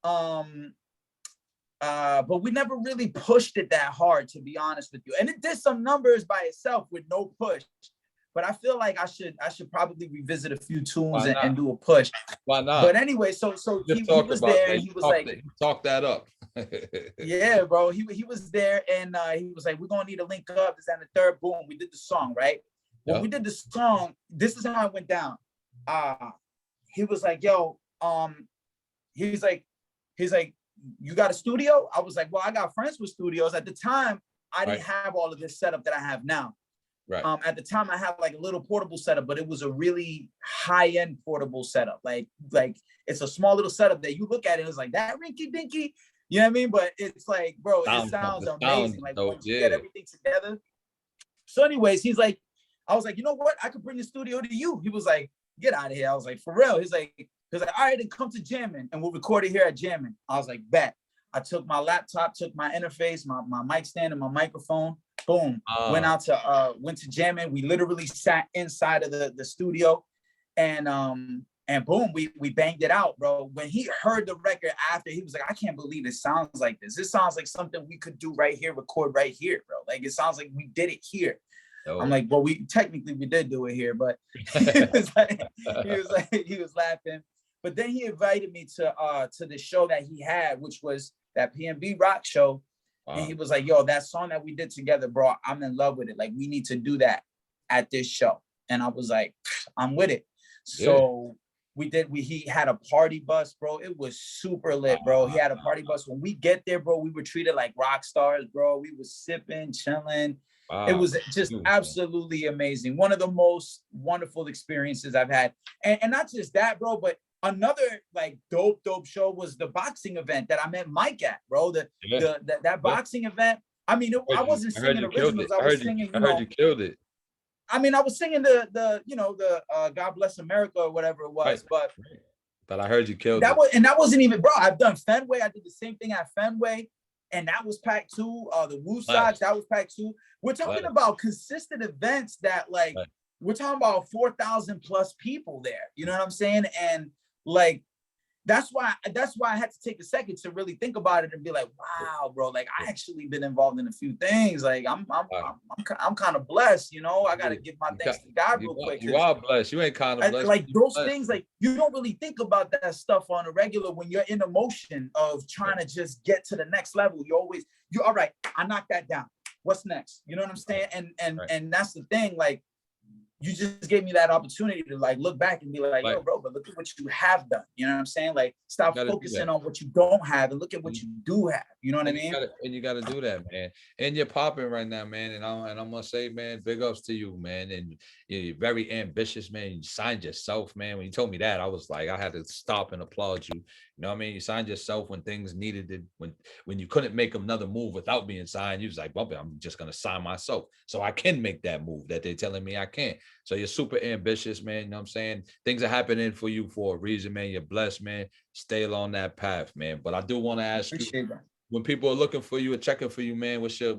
But we never really pushed it that hard, to be honest with you. And it did some numbers by itself with no push. But I feel like I should probably revisit a few tunes and do a push. Why not? But anyway, so he was there and he was like, talk that up. Yeah, bro. He was there and he was like, "We're gonna need to link up." This and the third. Boom, we did the song, right? When we did the song, this is how it went down. He was like, "Yo, he's like, you got a studio?" I was like, "Well, I got friends with studios." At the time, I didn't have all of this setup that I have now. Right. At the time I had like a little portable setup, but it was a really high-end portable setup. Like it's a small little setup that you look at it and it's like that rinky dinky, you know what I mean? But it's like, bro, it sounds amazing. Like once you get everything together. So anyways, I was like, you know what? I could bring the studio to you. He was like, get out of here. I was like, for real. He's like, all right, then come to Jammin' and we'll record it here at Jammin'. I was like, bet. I took my laptop, took my interface, my mic stand and my microphone. Boom. Went to Jammin'. We literally sat inside of the studio and boom, we banged it out, bro. When he heard the record after, he was like, "I can't believe it sounds like this. This sounds like something we could do right here, record right here, bro. Like it sounds like we did it here." Oh. I'm like, "Well, we did do it here," but he was laughing. But then he invited me to the show that he had, which was that PNB Rock show. Wow. And he was like, "Yo, that song that we did together, bro, I'm in love with it. Like, we need to do that at this show." And I was like, "I'm with it." So he had a party bus, bro. It was super lit, bro. He had a party bus. When we get there, bro, we were treated like rock stars, bro. We was sipping, chilling. Wow. It was just absolutely amazing. One of the most wonderful experiences I've had. And not just that, bro, but another like dope show was the boxing event that I met Mike at, bro. That boxing event. I mean, I wasn't singing originals. I was singing. I heard you killed it. I mean, I was singing the God Bless America or whatever it was, but I heard you killed it. And that wasn't even, bro. I've done Fenway. I did the same thing at Fenway, and that was packed too. The Woo Sox, that was packed too. We're talking about consistent events that we're talking about 4,000 plus people there. You know what I'm saying? And like that's why I had to take a second to really think about it and be like, wow, bro, like I actually been involved in a few things. Like I'm kind of blessed, you know. I gotta give my thanks to God real quick. You are blessed. You ain't kind of blessed. Like those things, like you don't really think about that stuff on a regular when you're in emotion of trying to just get to the next level. You're all right. I knocked that down. What's next? You know what I'm saying? And that's the thing, like. You just gave me that opportunity to like look back and be like, yo, bro, but look at what you have done. You know what I'm saying? Like, stop focusing on what you don't have and look at what you do have. You know what I mean? And you got to do that, man. And you're popping right now, man. And I'm gonna say, man, big ups to you, man. And you're very ambitious, man. You signed yourself, man. When you told me that, I was like, I had to stop and applaud you. You know what I mean? You signed yourself when things needed it, when you couldn't make another move without being signed. You was like, well, I'm just gonna sign myself so I can make that move that they're telling me I can't. So you're super ambitious, man. You know what I'm saying? Things are happening for you for a reason, man. You're blessed, man. Stay along that path, man. But I do want to ask you, when people are looking for you or checking for you, man, what's your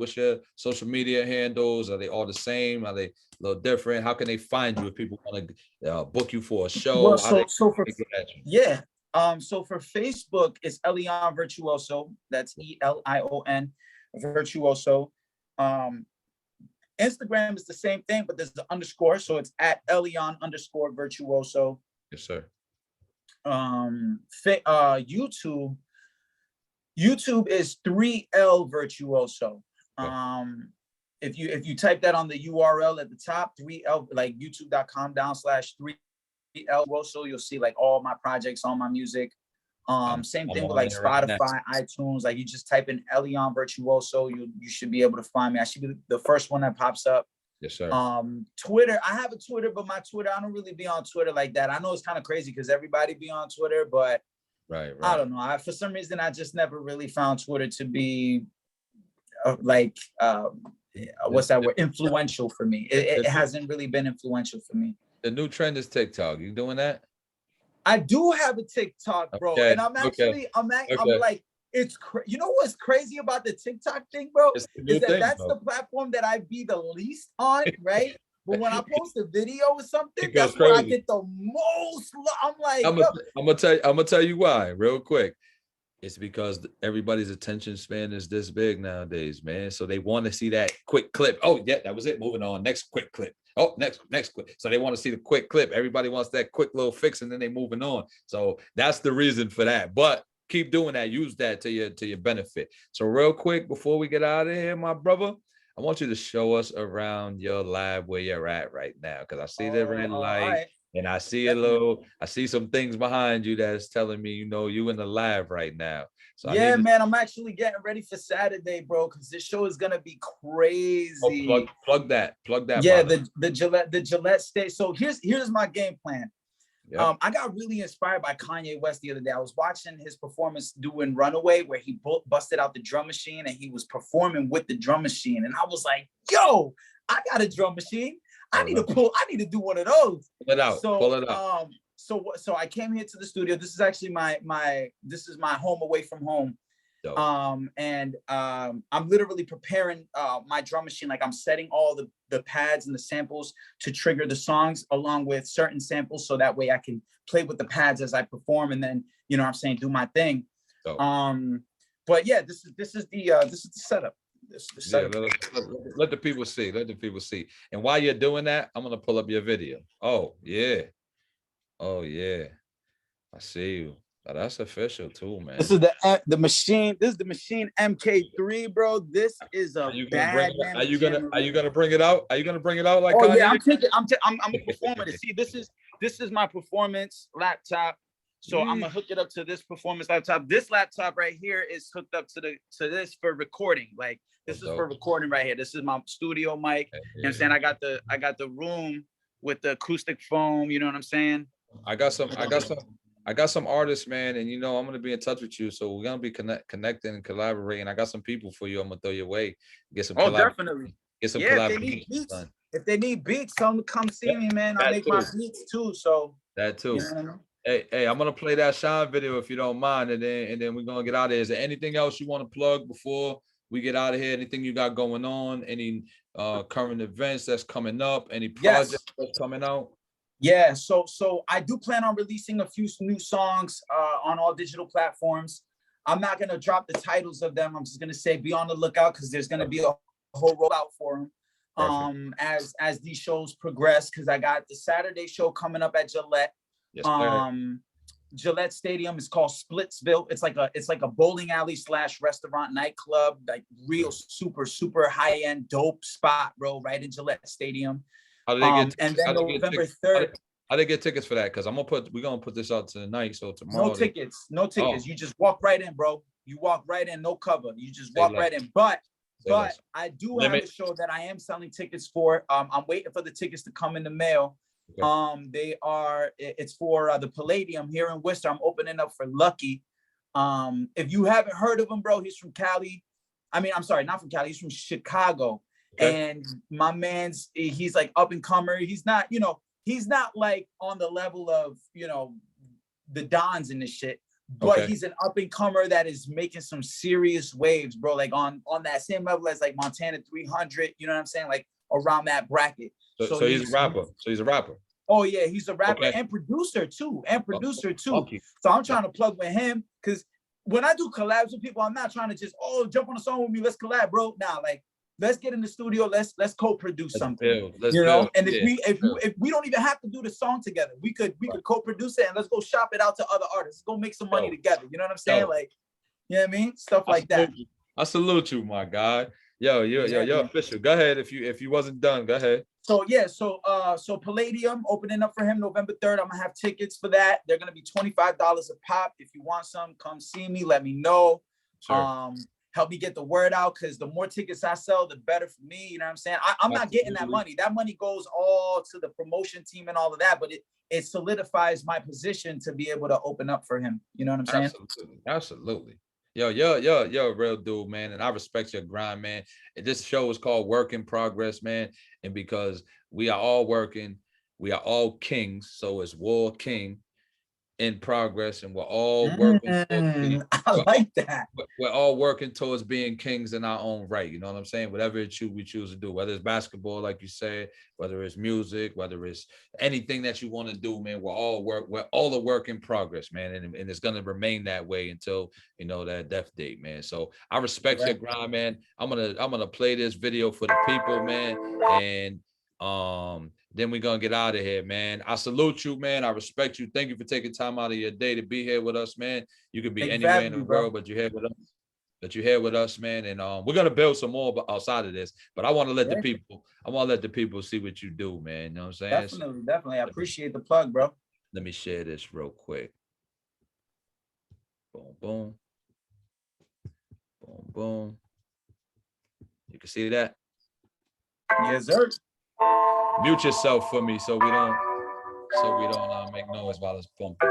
social media handles? Are they all the same? Are they a little different? How can they find you if people want to book you for a show? Well, so for Facebook, it's Elion Virtuoso. That's Elion Virtuoso. Instagram is the same thing, but there's the underscore, so it's at Elion_Virtuoso. Yes, sir. YouTube is 3L Virtuoso. If you type that on the URL at the top, 3L, like youtube.com/3L Virtuoso, you'll see like all my projects, all my music. Same thing with like Spotify, iTunes. Like you just type in Elion Virtuoso, you should be able to find me. I should be the first one that pops up. Yes, sir. Twitter, I have a Twitter, but my Twitter, I don't really be on Twitter like that. I know it's kind of crazy because everybody be on Twitter, but right. I don't know. For some reason, I just never really found Twitter to be what's that word? Influential for me. It hasn't really been influential for me. The new trend is TikTok. You doing that? I do have a TikTok, bro, and I'm actually, I'm like, you know what's crazy about the TikTok thing, bro? Is that's the platform that I be the least on, right? But when I post a video or something, that's where I get the most. I'm like, I'm gonna tell you why, real quick. It's because everybody's attention span is this big nowadays, man. So they want to see that quick clip. Oh, yeah, that was it. Moving on. Next quick clip. Oh, next clip. So they want to see the quick clip. Everybody wants that quick little fix, and then they moving on. So that's the reason for that. But keep doing that. Use that to your benefit. So real quick, before we get out of here, my brother, I want you to show us around your lab where you're at right now, because I see the red light. And I see I see some things behind you that's telling me, you know, you in the lab right now. So yeah, man, I'm actually getting ready for Saturday, bro, because this show is gonna be crazy. Oh, plug that. Yeah, the Gillette stage. So here's my game plan. Yep. I got really inspired by Kanye West the other day. I was watching his performance doing Runaway, where he busted out the drum machine and he was performing with the drum machine. And I was like, yo, I got a drum machine. I need to do one of those. Pull it out. So I came here to the studio. This is actually my home away from home. I'm literally preparing my drum machine. Like I'm setting all the pads and the samples to trigger the songs along with certain samples, so that way I can play with the pads as I perform, and then, you know what I'm saying, do my thing. But yeah, this is the setup. Let the people see. And while you're doing that, I'm gonna pull up your video. Oh yeah, I see you. Oh, that's official too, man. This is the machine. This is the machine MK3, bro. This is a bad. Are you gonna bring it out? Are you gonna bring it out like? Oh Kanye? Yeah, I'm a performer. See, this is my performance laptop. So I'm gonna hook it up to this performance laptop. This laptop right here is hooked up to this for recording. Like this is for recording right here. This is my studio mic. You know what I'm saying? I got the room with the acoustic foam. You know what I'm saying? I got some artists, man, and you know I'm gonna be in touch with you. So we're gonna be connecting and collaborating. I got some people for you. I'm gonna throw your way. Get some. Definitely. Get some collaborations. If they need beats, come see me, man. I make my beats too. So that too. You know? Hey, I'm gonna play that Shine video if you don't mind, and then we're gonna get out of here. Is there anything else you want to plug before we get out of here? Anything you got going on? Any current events that's coming up? Any projects that's coming out? Yeah, so I do plan on releasing a few new songs on all digital platforms. I'm not gonna drop the titles of them. I'm just gonna say be on the lookout because there's gonna be a whole rollout for them as these shows progress. Because I got the Saturday show coming up at Gillette. Yes, Gillette Stadium is called Splitsville. It's like a bowling alley / restaurant nightclub, like real super high end dope spot, bro, right in Gillette Stadium. How do they get? And then November 3rd. How they get tickets for that? Because we're gonna put this out tonight, so tomorrow. No tickets. You just walk right in, bro. You walk right in, no cover. You just walk right in. But I do have a show that I am selling tickets for. I'm waiting for the tickets to come in the mail. Okay. It's for the Palladium here in Worcester. I'm opening up for Lucky. If you haven't heard of him, bro, he's from Cali. I mean, I'm sorry, not from Cali. He's from Chicago. Okay. And my man's, he's like up and comer. He's not, he's not like on the level of, the Dons and this shit, but he's an up and comer that is making some serious waves, bro. Like on that same level as like Montana 300, you know what I'm saying? Like around that bracket. So he's a rapper. So he's a rapper. Oh yeah, he's a rapper and producer too. So I'm trying to plug with him because when I do collabs with people, I'm not trying to just jump on a song with me, let's collab, bro. Nah, like let's get in the studio, let's co-produce something. Let's build. And if we don't even have to do the song together, we could co-produce it and let's go shop it out to other artists. Let's go make some money together. You know what I'm saying? Like, you know what I mean? Stuff like that. I salute you, my guy. You're official. Go ahead. If you wasn't done, go ahead. So so Palladium opening up for him November 3rd. I'm gonna have tickets for that. They're gonna be $25 a pop. If you want some, come see me. Let me know. Sure. Help me get the word out because the more tickets I sell, the better for me. You know what I'm saying? I'm not getting that money. That money goes all to the promotion team and all of that, but it solidifies my position to be able to open up for him. You know what I'm saying? Absolutely. You're a real dude, man, and I respect your grind, man. And this show is called Work in Progress, man, and because we are all working, we are all kings, so it's WorKing in progress, and we're all working. I like that. We're all working towards being kings in our own right. You know what I'm saying? Whatever we choose to do, whether it's basketball, like you said, whether it's music, whether it's anything that you want to do, man. We're all a work in progress, man, and it's gonna remain that way until that death date, man. So I respect your grind, man. I'm gonna play this video for the people, man, and then we're gonna get out of here, man. I salute you, man. I respect you. Thank you for taking time out of your day to be here with us, man. You could be anywhere in the world, but you're here with us. Man. And we're gonna build some more outside of this. But I want to let the people see what you do, man. You know what I'm saying? Definitely. I appreciate the plug, bro. Let me share this real quick. Boom, boom. Boom, boom. You can see that? Yes, sir. Mute yourself for me so we don't make noise while it's bumping.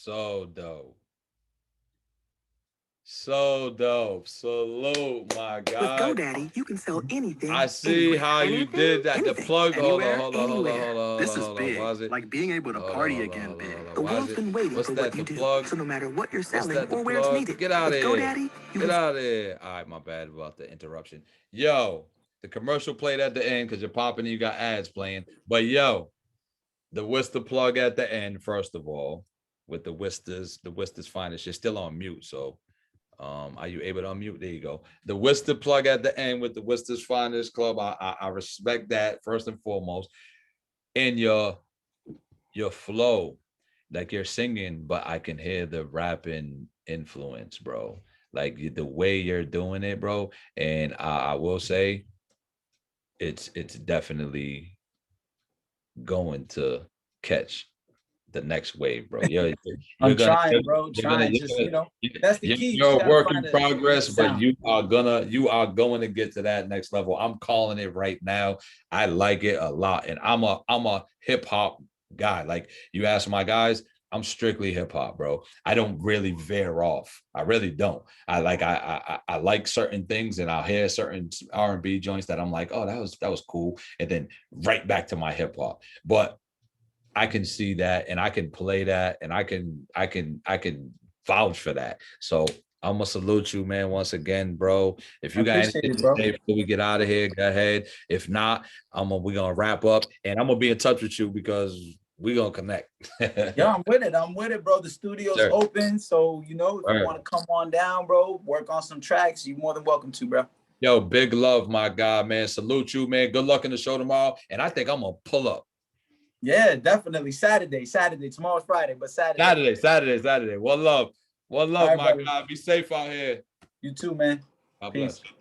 So dope. So dope. Salute, my God. With GoDaddy, you can sell anything. I see anywhere. how you did that. The Anything. plug. Hold on, Anywhere, hold on, hold on, anywhere. hold on. This is Hold on. big. Why is it? Like being able to Hold on, party hold on, again hold on, big. hold on. The Why is world's it? been waiting What's for that? what The you do. plug? So no matter what you're What's selling that? The or where it's plug? needed, Get out of with here. GoDaddy, you Get can out of here. All right, my bad about the interruption. Yo, the commercial played at the end because you're popping and you got ads playing. But yo, the Worcester plug at the end, first of all, with the Worcester's finest. You're still on mute, so are you able to unmute? There you go. The Worcester plug at the end with the Worcester's finest club. I respect that first and foremost. And your flow, like you're singing, but I can hear the rapping influence, bro. Like the way you're doing it, bro. And I will say, it's definitely going to catch the next wave, bro. You're I'm gonna trying, bro. Trying. Just, that's the key. You you're just a gotta work find in a progress, but sound. you are going to get to that next level. I'm calling it right now. I like it a lot, and I'm a hip hop guy. Like you ask my guys, I'm strictly hip hop, bro. I don't really veer off. I really don't. I like certain things, and I'll hear certain R&B joints that I'm like, oh, that was cool, and then right back to my hip hop. But I can see that, and I can play that, and I can vouch for that. So I'm gonna salute you, man, once again, bro. If I you got appreciate anything it, to bro. say before we get out of here, go ahead. If not, we're gonna wrap up, and I'm gonna be in touch with you because we're gonna connect. Yeah, I'm with it. I'm with it, bro. The studio's open, so if you want to come on down, bro, work on some tracks, you're more than welcome to, bro. Yo, big love, my guy, man. Salute you, man. Good luck in the show tomorrow, and I think I'm gonna pull up. Yeah, definitely. Saturday. Tomorrow's Friday, but Saturday. Saturday. One love, right, my buddy. God. Be safe out here. You too, man. God Peace. bless.